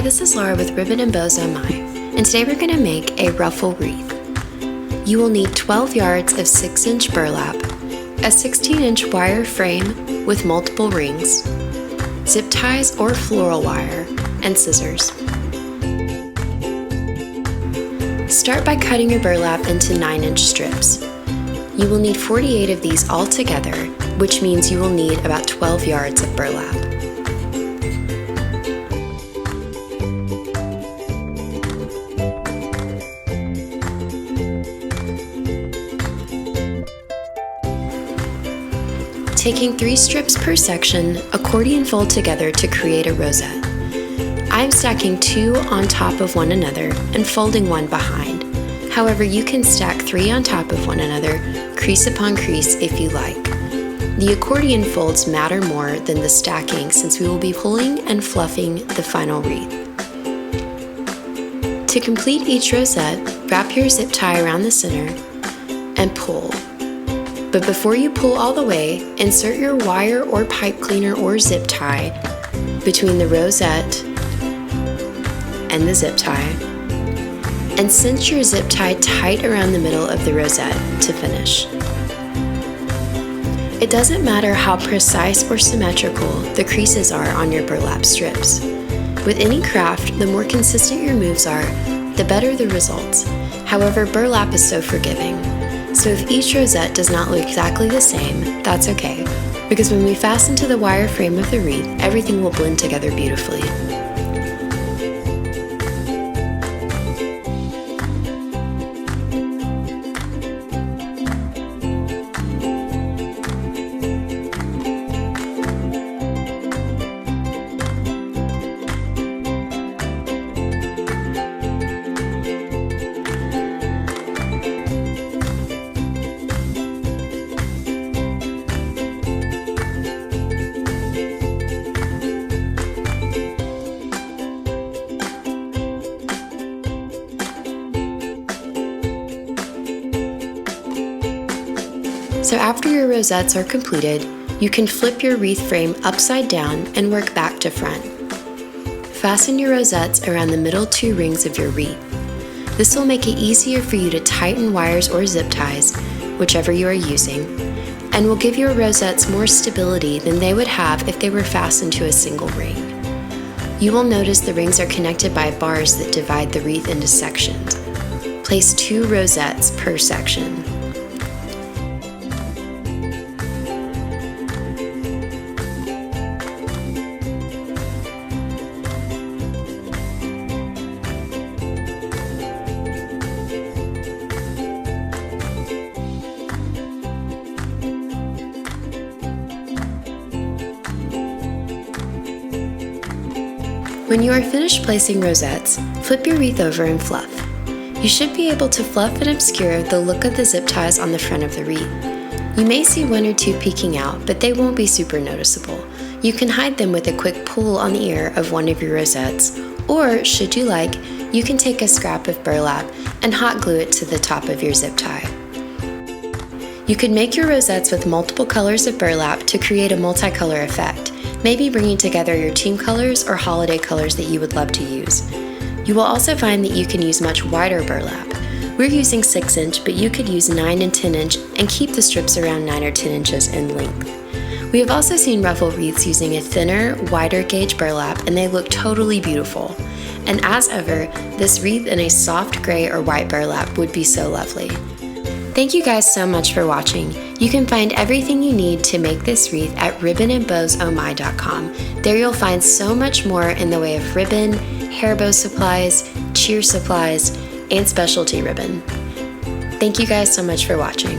this is Laura with Ribbon and Bows Oh My, and today we're going to make a ruffle wreath. You will need 12 yards of 6-inch burlap, a 16-inch wire frame with multiple rings, zip ties or floral wire, and scissors. Start by cutting your burlap into 9-inch strips. You will need 48 of these all together, which means you will need about 12 yards of burlap. Taking 3 strips per section, accordion fold together to create a rosette. I'm stacking 2 on top of one another and folding one behind. However, you can stack 3 on top of one another, crease upon crease if you like. The accordion folds matter more than the stacking since we will be pulling and fluffing the final wreath. To complete each rosette, wrap your zip tie around the center and pull. But before you pull all the way, insert your wire or pipe cleaner or zip tie between the rosette and the zip tie, and cinch your zip tie tight around the middle of the rosette to finish. It doesn't matter how precise or symmetrical the creases are on your burlap strips. With any craft, the more consistent your moves are, the better the results. However, burlap is so forgiving. So if each rosette does not look exactly the same, that's okay, because when we fasten to the wire frame of the wreath, everything will blend together beautifully. So after your rosettes are completed, you can flip your wreath frame upside down and work back to front. Fasten your rosettes around the middle 2 rings of your wreath. This will make it easier for you to tighten wires or zip ties, whichever you are using, and will give your rosettes more stability than they would have if they were fastened to a single ring. You will notice the rings are connected by bars that divide the wreath into sections. Place 2 rosettes per section. When you are finished placing rosettes, flip your wreath over and fluff. You should be able to fluff and obscure the look of the zip ties on the front of the wreath. You may see 1 or 2 peeking out, but they won't be super noticeable. You can hide them with a quick pull on the ear of one of your rosettes, or, should you like, you can take a scrap of burlap and hot glue it to the top of your zip tie. You could make your rosettes with multiple colors of burlap to create a multicolor effect, maybe bringing together your team colors or holiday colors that you would love to use. You will also find that you can use much wider burlap. We're using 6-inch, but you could use 9 and 10-inch and keep the strips around 9 or 10 inches in length. We have also seen ruffle wreaths using a thinner, wider gauge burlap, and they look totally beautiful. And as ever, this wreath in a soft gray or white burlap would be so lovely. Thank you guys so much for watching. You can find everything you need to make this wreath at ribbonandbowsohmy.com. There you'll find so much more in the way of ribbon, hair bow supplies, cheer supplies, and specialty ribbon. Thank you guys so much for watching.